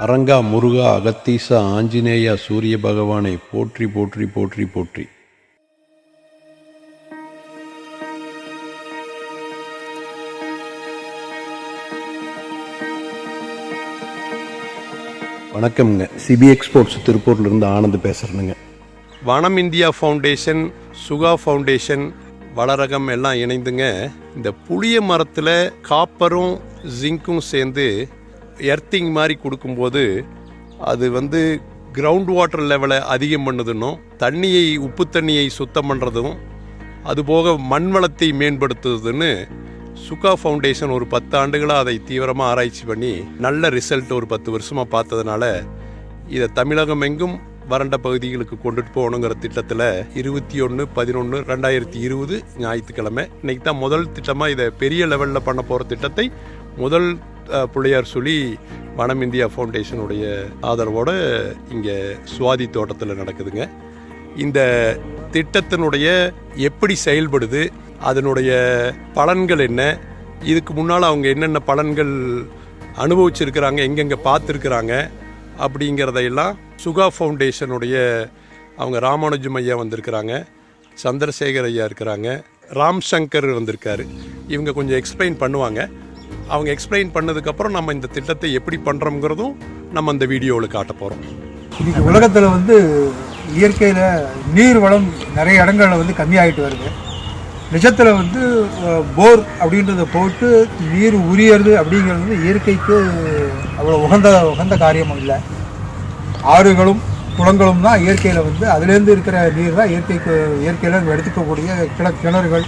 அரங்கா முருகா அகத்தீசா ஆஞ்சநேயா சூரிய பகவானை போற்றி போற்றி போற்றி போற்றி. வணக்கம்ங்க. சிபி எக்ஸ்போர்ட்ஸ் திருப்பூர்லேருந்து ஆனந்த் பேசுகிறேனுங்க. வனம் இந்தியா ஃபவுண்டேஷன், சுகா ஃபவுண்டேஷன், வளரகம் எல்லாம் இணைந்துங்க இந்த புளிய மரத்தில் காப்பரும் ஜிங்க்கும் சேர்ந்து எர்த்திங் மாதிரி கொடுக்கும்போது அது கிரவுண்ட் வாட்டர் லெவலை அதிகம் பண்ணுதுன்னும், தண்ணியை உப்பு தண்ணியை சுத்தம் பண்ணுறதும், அதுபோக மண் வளத்தை மேம்படுத்துதுன்னு சுகா ஃபவுண்டேஷன் ஒரு 10 ஆண்டுகளாக அதை தீவிரமாக ஆராய்ச்சி பண்ணி நல்ல ரிசல்ட் ஒரு 10 வருஷமாக பார்த்ததுனால இதை தமிழகம் எங்கும் வறண்ட பகுதிகளுக்கு கொண்டுட்டு போகணுங்கிற திட்டத்தில் 21/11/2020 ஞாயிற்றுக்கிழமை இன்னைக்கு தான் முதல் திட்டமாக இதை பெரிய லெவலில் பண்ண போகிற திட்டத்தை முதல் பிள்ளையார் சொல்லி வனம் இந்தியா ஃபவுண்டேஷனுடைய ஆதரவோடு இங்கே சுவாதி தோட்டத்தில் நடக்குதுங்க. இந்த திட்டத்தினுடைய எப்படி செயல்படுது, அதனுடைய பலன்கள் என்ன, இதுக்கு முன்னால் அவங்க என்னென்ன பலன்கள் அனுபவிச்சிருக்கிறாங்க, எங்கெங்கே பார்த்துருக்குறாங்க அப்படிங்கிறதையெல்லாம் சுகா ஃபவுண்டேஷனுடைய அவங்க ராமானுஜம் ஐயா வந்திருக்கிறாங்க, சந்திரசேகர் ஐயா இருக்கிறாங்க, ராம் சங்கர் வந்திருக்காரு. இவங்க கொஞ்சம் எக்ஸ்பிளைன் பண்ணுவாங்க. அவங்க எக்ஸ்பிளைன் பண்ணதுக்கப்புறம் நம்ம இந்த திட்டத்தை எப்படி பண்ணுறோங்கிறதும் நம்ம அந்த வீடியோவில் காட்ட போகிறோம். இன்றைக்கி உலகத்தில் இயற்கையில் நீர் வளம் நிறைய இடங்களில் கம்மியாகிட்டு வருது. நிஜத்தில் போர் அப்படின்றத போட்டு நீர் உரியறது அப்படிங்கிறது இயற்கைக்கு அவ்வளோ உகந்த காரியமும் இல்லை. ஆறுகளும் குளங்களும் தான் இயற்கையில் அதுலேருந்து இருக்கிற நீர் தான் இயற்கையில் எடுத்துக்கக்கூடிய கிணறுகள்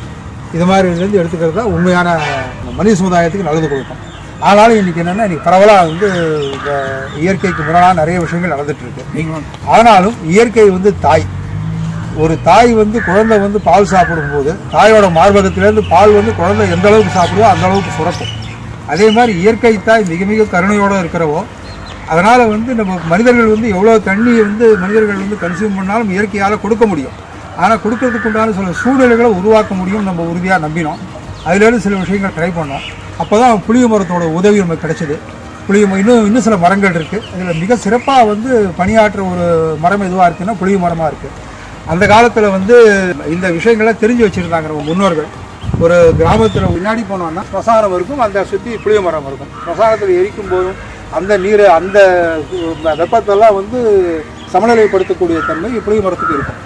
இது மாதிரிலேருந்து எடுத்துக்கிறது தான் உண்மையான மனித சமுதாயத்துக்கு நல்லது கொடுக்கும். ஆனாலும் இன்றைக்கி என்னென்னா இன்றைக்கி பரவலாக இயற்கைக்கு முரணாக நிறைய விஷயங்கள் நடந்துகிட்ருக்கு. ஆனாலும் இயற்கை தாய். ஒரு தாய் குழந்தை பால் சாப்பிடும்போது தாயோட மார்பகத்திலேருந்து பால் குழந்தை எந்த அளவுக்கு சாப்பிடுவோ அந்த அளவுக்கு சுரக்கும். அதே மாதிரி இயற்கை தாய் மிக மிக கருணையோடு இருக்கிறவோ, அதனால் நம்ம மனிதர்கள் எவ்வளோ தண்ணி மனிதர்கள் கன்சியூம் பண்ணாலும் இயற்கையால் கொடுக்க முடியும். ஆனால் கொடுக்கறதுக்கு உண்டான சில சூழ்நிலைகளை உருவாக்க முடியும் நம்ம உறுதியாக நம்பினோம். அதிலேருந்து சில விஷயங்கள் ட்ரை பண்ணோம். அப்போ தான் புளிய மரத்தோட உதவி நமக்கு கிடைச்சிது. இன்னும் சில மரங்கள் இருக்குது. அதில் மிக சிறப்பாக பணியாற்ற ஒரு மரம் எதுவாக இருக்குன்னா புளிய மரமாக இருக்குது. அந்த காலத்தில் இந்த விஷயங்களை தெரிஞ்சு வச்சுருந்தாங்க நம்ம முன்னோர்கள். ஒரு கிராமத்தில் முன்னாடி போனோம்னா ஸ்மசானம் இருக்கும், அந்த சுற்றி புளிய மரம் இருக்கும். ஸ்மசானத்தில் எரிக்கும் போதும் அந்த நீரை அந்த வெப்பத்தெல்லாம் சமநிலைப்படுத்தக்கூடிய தன்மை புளிய மரத்துக்கு இருக்கும்.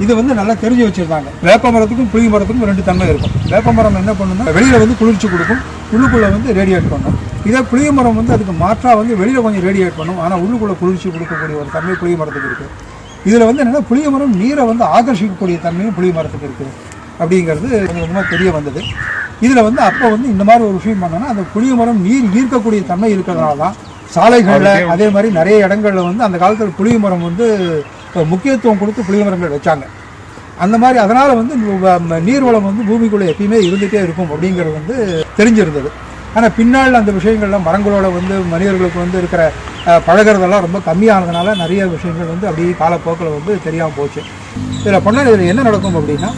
இது நல்லா தெரிஞ்சு வச்சுருந்தாங்க. வேப்ப மரத்துக்கும் புளிய மரத்துக்கும் 2 தன்மை இருக்கும். வேப்ப மரம் என்ன பண்ணுன்னா வெளியில் குளிர்ச்சி கொடுக்கும், உள்ளுக்குள்ளே ரேடியேட் பண்ணும். இதே புளிய மரம் அதுக்கு மாற்றாக வெளியில் கொஞ்சம் ரேடியேட் பண்ணும், ஆனால் உள்ளுக்குள்ளே குளிர்ச்சி கொடுக்கக்கூடிய ஒரு தன்மை புளிய மரத்துக்கு இருக்குது. இதில் என்னென்னா புளிய மரம் நீரை ஆகர்ஷிக்கக்கூடிய தன்மையும் புளிய மரத்துக்கு இருக்குது அப்படிங்கிறது கொஞ்சமாக தெரிய வந்தது. இதில் அப்போ இந்த மாதிரி ஒரு விஷயம் பண்ணோன்னா அந்த புளிய மரம் நீர் ஈர்க்கக்கூடிய தன்மை இருக்கிறதுனால தான் சாலைகளில் அதே மாதிரி நிறைய இடங்களில் அந்த காலத்தில் புளிய மரம் முக்கியத்துவம் கொடுத்து புளிய மரங்கள் வச்சாங்க. அந்த மாதிரி அதனால் நீர்வளம் பூமிக்குள்ளே எப்பயுமே இருந்துகிட்டே இருக்கும் அப்படிங்கிறது தெரிஞ்சிருந்தது. ஆனால் பின்னால் அந்த விஷயங்கள்லாம் மரங்களோட மனிதர்களுக்கு இருக்கிற பழகிறதெல்லாம் ரொம்ப கம்மியானதுனால நிறைய விஷயங்கள் அப்படியே காலப்போக்கில் தெரியாமல் போச்சு. இதில் இதில் என்ன நடக்கும் அப்படின்னா,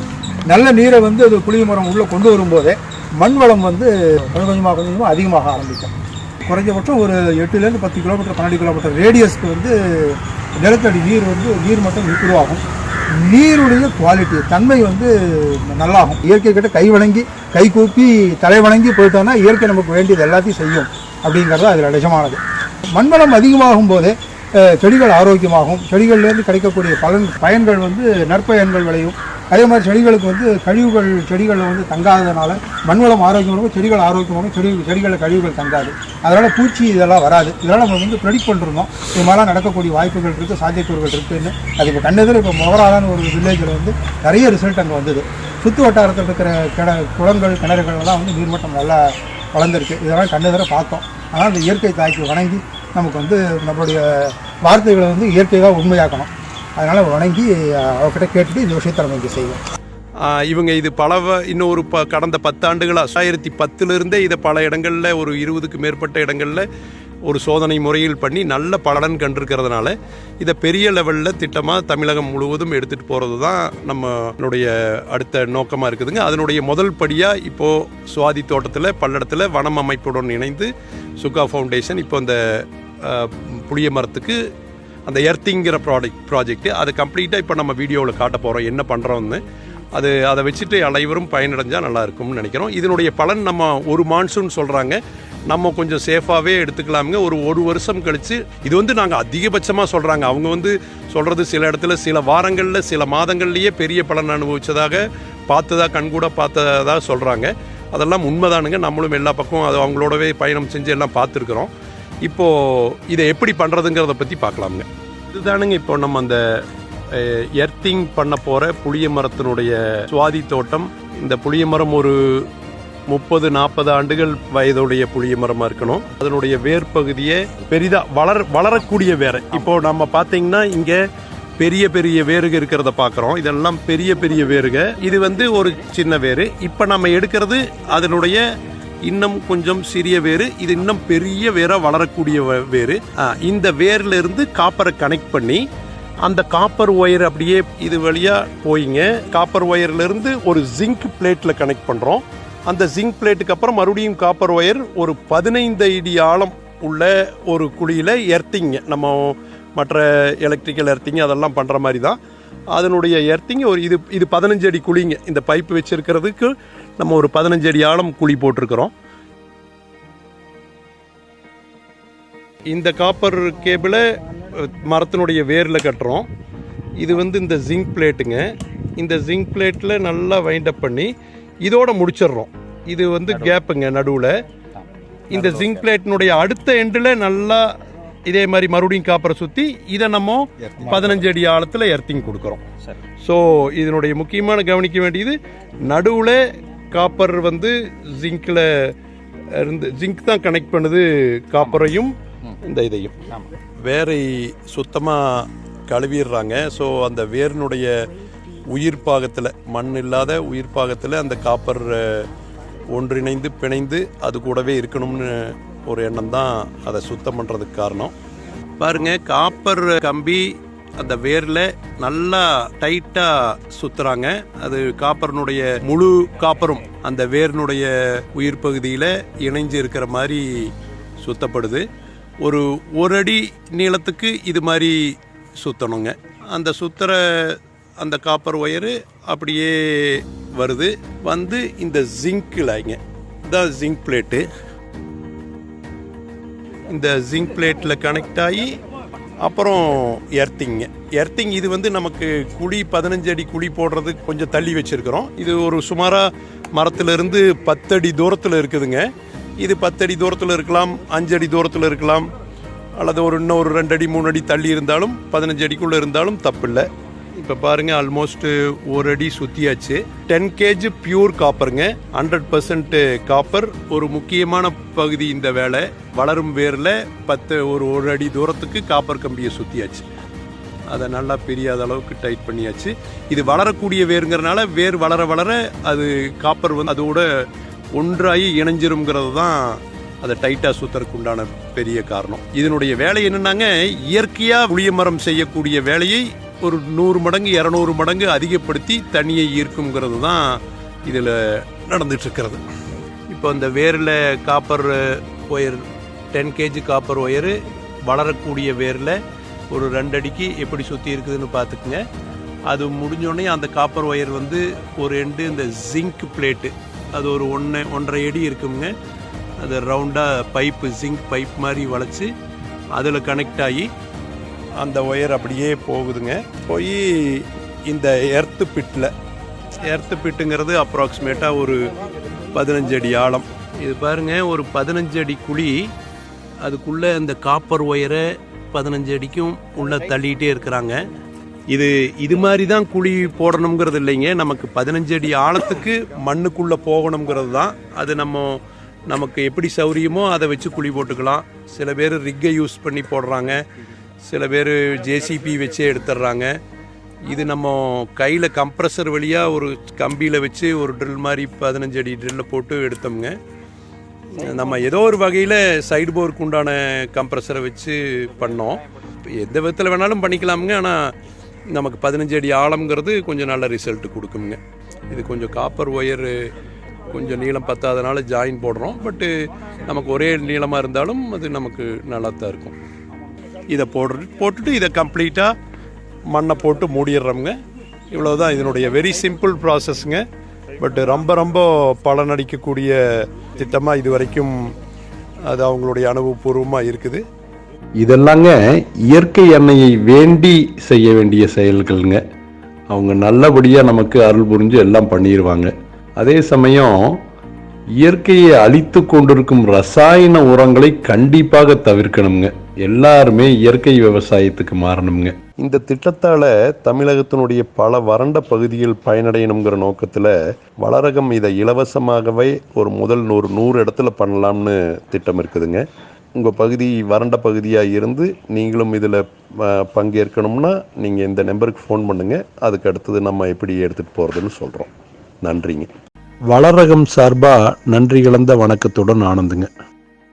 நல்ல நீரை அது புளிய மரம் உள்ளே கொண்டு வரும்போதே மண் வளம் கொஞ்சம் கொஞ்சமாக அதிகமாக ஆரம்பிக்கும். குறைஞ்சபட்சம் ஒரு 8லேருந்து 10 கிலோமீட்டர் 12 கிலோமீட்டர் ரேடியஸ்க்கு நிலத்தடி நீர் மட்டம் உருவாகும். நீருடைய குவாலிட்டி தன்மை நல்லாகும். இயற்கை கிட்ட கை கூப்பி தலை வணங்கி போயிட்டோம்னா இயற்கை நமக்கு வேண்டியது எல்லாத்தையும் செய்யும் அப்படிங்கிறது அதில் நிஜமானது. மண்வளம் அதிகமாகும் போதே செடிகள் ஆரோக்கியமாகும். செடிகள்லேருந்து கிடைக்கக்கூடிய பயன்கள் நற்பயன்கள் விளையும். அதே மாதிரி செடிகளுக்கு கழிவுகள் செடிகளில் தங்காததுனால மண்வளம் ஆரோக்கியமாக செடிகள் ஆரோக்கியமாக செடிகளில் கழிவுகள் தங்காது. அதனால் பூச்சி இதெல்லாம் வராது. இதெல்லாம் நம்ம ப்ரெடிக்ட் பண்ணிருந்தோம். இது மாதிரிலாம் நடக்கக்கூடிய வாய்ப்புகள் இருக்குது, சாத்தியக்கூறுகள் இருக்குதுன்னு. அது இப்போ கண்ணெதிர இப்போ மொகராலான ஒரு வில்லேஜில் நிறைய ரிசல்ட் அங்கே வந்தது. சுற்று வட்டாரத்தில் இருக்கிற குளங்கள் கிணறுகள்லாம் நீர்மட்டம் நல்லா வளர்ந்துருக்கு. இதெல்லாம் கண்ணெதிர பார்த்தோம். ஆனால் அந்த இயற்கை தாய்க்கு வணங்கி நமக்கு நம்மளுடைய வார்த்தைகளை இயற்கையாக உண்மையாக்கணும். அதனால் வணங்கி அவர்கிட்ட கேட்டுட்டு இந்த விஷயத்தை நம்ம இங்கே செய்வோம். இவங்க இது இன்னொரு கடந்த 10 ஆண்டுகளாக 2010 இதை பல இடங்களில் ஒரு 20க்கு மேற்பட்ட இடங்களில் ஒரு சோதனை முறையில் பண்ணி நல்ல பலன் கண்டிருக்கிறதுனால இதை பெரிய லெவலில் திட்டமாக தமிழகம் முழுவதும் எடுத்துகிட்டு போகிறது தான் நம்மளுடைய அடுத்த நோக்கமாக இருக்குதுங்க. அதனுடைய முதல் படியாக இப்போது சுவாதி தோட்டத்தில் பல்லடத்தில் வனம் அமைப்புடன் இணைந்து சுகா ஃபவுண்டேஷன் இப்போ இந்த புளிய மரத்துக்கு அந்த எர்த்திங்கிற ப்ராஜெக்ட் அது கம்ப்ளீட்டாக இப்போ நம்ம வீடியோவில் காட்ட போகிறோம் என்ன பண்ணுறோம்னு. அதை வச்சுட்டு அனைவரும் பயனடைஞ்சால் நல்லாயிருக்கும்னு நினைக்கிறோம். இதனுடைய பலன் நம்ம ஒரு மான்சூன் சொல்கிறாங்க, நம்ம கொஞ்சம் சேஃபாகவே எடுத்துக்கலாமுங்க. ஒரு வருஷம் கழித்து இது நாங்கள் அதிகபட்சமாக சொல்கிறாங்க. அவங்க சொல்கிறது சில இடத்துல சில வாரங்களில் சில மாதங்கள்லேயே பெரிய பலன் அனுபவித்ததாக கண்கூட பார்த்ததாக சொல்கிறாங்க. அதெல்லாம் உண்மைதானுங்க. நம்மளும் எல்லா பக்கம் அது அவங்களோடவே பயணம் செஞ்சு எல்லாம் பார்த்துருக்குறோம். இப்போது இதை எப்படி பண்ணுறதுங்கிறத பற்றி பார்க்கலாமுங்க. இதுதானுங்க இப்போ நம்ம அந்த எர்த்திங் பண்ண போகிற புளிய மரத்தினுடைய சுவாதி தோட்டம். இந்த புளிய மரம் ஒரு 30-40 ஆண்டுகள் வயதுடைய புளிய மரமாக இருக்கணும். அதனுடைய வேர் பகுதியை பெரிதாக வளரக்கூடிய வேரை இப்போ நம்ம பார்த்தீங்கன்னா இங்கே பெரிய பெரிய வேருக இருக்கிறத பார்க்குறோம். இதெல்லாம் பெரிய பெரிய வேருக. இது ஒரு சின்ன வேரு. இப்போ நம்ம எடுக்கிறது அதனுடைய இன்னும் கொஞ்சம் சிறிய வேறு. இது இன்னும் பெரிய வேராக வளரக்கூடிய வேறு. இந்த வேர்ல இருந்து காப்பரை கனெக்ட் பண்ணி அந்த காப்பர் ஒயர் அப்படியே இது வழியாக போயிங்க. காப்பர் ஒயர்லேருந்து ஒரு ஜிங்க் பிளேட்டில் கனெக்ட் பண்ணுறோம். அந்த ஜிங்க் பிளேட்டுக்கு அப்புறம் மறுபடியும் காப்பர் ஒயர் ஒரு 15 அடி ஆழம் உள்ள ஒரு குழியில் எர்த்திங்க, நம்ம மற்ற எலக்ட்ரிக்கல் எர்த்திங்க அதெல்லாம் பண்ணுற மாதிரி தான் அதனுடைய எர்த்திங்க. இது 15 அடி குழிங்க. இந்த பைப்பு வச்சுருக்கிறதுக்கு நம்ம ஒரு 15 அடி ஆழம் குழி போட்டிருக்கிறோம். இந்த காப்பர் கேபிளை மரத்தினுடைய வேரில் கட்டுறோம். இது இந்த ஜிங்க் பிளேட்டுங்க. இந்த ஜிங்க் பிளேட்டில் நல்லா வைண்ட் அப் பண்ணி இதோட முடிச்சிடுறோம். இது கேப்புங்க நடுவில். இந்த ஜிங்க் பிளேட்டினுடைய அடுத்த எண்டில் நல்லா இதே மாதிரி மறுபடியும் காப்பரை சுற்றி இதை நம்ம 15 அடி ஆழத்தில் எர்த்திங் கொடுக்குறோம். ஸோ இதனுடைய முக்கியமான கவனிக்க வேண்டியது நடுவில் காப்பர் ஜிங்கில் இருந்து ஜிங்க் தான் கனெக்ட் பண்ணுது காப்பரையும் இந்த இதையும். வேரை சுத்தமாக கழுவிடுறாங்க. ஸோ அந்த வேரினுடைய உயிர் பாகத்தில் மண் இல்லாத உயிர் பாகத்தில் அந்த காப்பர் ஒன்றிணைந்து பிணைந்து அது கூடவே இருக்கணும்னு ஒரு எண்ணம் தான் அதை சுத்தம் பண்ணுறதுக்கு காரணம். பாருங்க, காப்பர் கம்பி அந்த வேரில் நல்லா டைட்டாக சுற்றுறாங்க. அது காப்பர்னுடைய முழு காப்பரும் அந்த வேரினுடைய உயிர் பகுதியில் இணைஞ்சு இருக்கிற மாதிரி சுத்தப்படுது. ஒரு அடி நீளத்துக்கு இது மாதிரி சுற்றணுங்க. அந்த சுற்றுற அந்த காப்பர் ஒயரு அப்படியே வருது. இந்த ஜிங்கில் இதான் ஜிங்க் பிளேட்டு. இந்த ஜிங்க் பிளேட்டில் கனெக்ட் ஆகி அப்புறம் எர்த்திங் இது நமக்கு குழி 15 அடி குழி போடுறதுக்கு கொஞ்சம் தள்ளி வச்சுருக்கிறோம். இது ஒரு சுமாராக மரத்துலேருந்து 10 அடி தூரத்தில் இருக்குதுங்க. இது 10 அடி தூரத்தில் இருக்கலாம், 5 அடி தூரத்தில் இருக்கலாம், அல்லது இன்னும் ஒரு 2 அடி 3 அடி தள்ளி இருந்தாலும் 15 அடிக்குள்ளே இருந்தாலும் தப்பில்லை. இப்போ பாருங்கள், ஆல்மோஸ்ட் 1 அடி சுற்றியாச்சு. 10 kg பியூர் காப்பருங்க, 100% காப்பர். ஒரு முக்கியமான பகுதி இந்த வேலை. வளரும் வேரில் 1 அடி தூரத்துக்கு காப்பர் கம்பியை சுற்றியாச்சு. அதை நல்லா பெரியாத அளவுக்கு டைட் பண்ணியாச்சு. இது வளரக்கூடிய வேருங்கிறனால வேர் வளர வளர அது காப்பர் அதோட ஒன்றாகி இணைஞ்சிருங்கிறது தான் அதை டைட்டாக சுத்தறதுக்கு உண்டான பெரிய காரணம். இதனுடைய வேலை என்னன்னாங்க, இயற்கையாக புளிய மரம் செய்யக்கூடிய வேலையை ஒரு 100 மடங்கு 200 மடங்கு அதிகப்படுத்தி தண்ணியை ஈர்க்குங்கிறது தான் இதில் நடந்துட்டுருக்கிறது. இப்போ இந்த வேரில் copper wire 10 kg copper wire வளரக்கூடிய வேரில் ஒரு 2 அடிக்கு எப்படி சுற்றி இருக்குதுன்னு பார்த்துக்குங்க. அது முடிஞ்சோடனே அந்த காப்பர் ஒயர் ஒரு எண்டு இந்த ஜிங்க் பிளேட்டு அது ஒரு 1.5 அடி இருக்குங்க. அது ரவுண்டாக பைப்பு ஜிங்க் பைப் மாதிரி வளைச்சி அதில் கனெக்ட் ஆகி அந்த ஒயர் அப்படியே போகுதுங்க. போய் இந்த எர்த்து பிட்டுங்கிறது அப்ராக்சிமேட்டாக ஒரு 15 அடி ஆழம். இது பாருங்கள், ஒரு 15 அடி குழி. அதுக்குள்ளே அந்த காப்பர் ஒயரை 15 அடிக்கும் உள்ளே தள்ளிகிட்டே இருக்கிறாங்க. இது மாதிரி தான் குழி போடணுங்கிறது இல்லைங்க. நமக்கு 15 அடி ஆழத்துக்கு மண்ணுக்குள்ளே போகணுங்கிறது தான். அது நமக்கு எப்படி சௌரியமோ அதை வச்சு குழி போட்டுக்கலாம். சில பேர் ரிக்கை யூஸ் பண்ணி போடுறாங்க, சில பேர் ஜேசிபி வச்சே எடுத்துடுறாங்க. இது நம்ம கையில் கம்ப்ரஸர் வழியாக ஒரு கம்பியில் வச்சு ஒரு ட்ரில் மாதிரி 15 அடி ட்ரில்லை போட்டு எடுத்தோம்ங்க. நம்ம ஏதோ ஒரு வகையில் சைடு போருக்கு உண்டான கம்ப்ரஸரை வச்சு பண்ணோம். எந்த விதத்தில் வேணாலும் பண்ணிக்கலாமுங்க. ஆனால் நமக்கு 15 அடி ஆழம்ங்கிறது கொஞ்சம் நல்ல ரிசல்ட் கொடுக்குங்க. இது கொஞ்சம் காப்பர் ஒயரு கொஞ்சம் நீளம் பத்தாதனால ஜாயின் போடுறோம். பட்டு நமக்கு ஒரே நீளமாக இருந்தாலும் அது நமக்கு நல்லா தான் இருக்கும். இதை போட்டுட்டு இதை கம்ப்ளீட்டாக மண்ணை போட்டு மூடிடுறோம்ங்க. இவ்வளோதான் இதனுடைய வெரி சிம்பிள் ப்ராசஸ்ங்க. பட் ரொம்ப ரொம்ப பலனளிக்கக்கூடிய திட்டமாக இது வரைக்கும் அது அவங்களுடைய அனுபவபூர்வமாக இருக்குது. இதெல்லாங்க இயற்கை எண்ணெயை வேண்டி செய்ய வேண்டிய செயல்கள்ங்க. அவங்க நல்லபடியாக நமக்கு அருள் புரிஞ்சு எல்லாம் பண்ணிடுவாங்க. அதே சமயம் இயற்கையை அழித்து கொண்டிருக்கும் ரசாயன உரங்களை கண்டிப்பாக தவிர்க்கணுங்க. எல்லாருமே இயற்கை விவசாயத்துக்கு மாறணுங்க. இந்த திட்டத்தால் தமிழகத்தினுடைய பல வறண்ட பகுதிகள் பயனடையணுங்கிற நோக்கத்தில் வளரகம் இதை இலவசமாகவே ஒரு முதல் 100 இடத்துல பண்ணலாம்னு திட்டம் இருக்குதுங்க. உங்கள் பகுதி வறண்ட பகுதியாக இருந்து நீங்களும் இதில் பங்கேற்கணும்னா நீங்கள் இந்த நம்பருக்கு ஃபோன் பண்ணுங்கள். அதுக்கு அடுத்தது நம்ம எப்படி எடுத்துகிட்டு போகிறதுன்னு சொல்கிறோம். நன்றிங்க. வளரகம் சார்பாக நன்றி கலந்த வணக்கத்துடன் ஆனந்துங்க.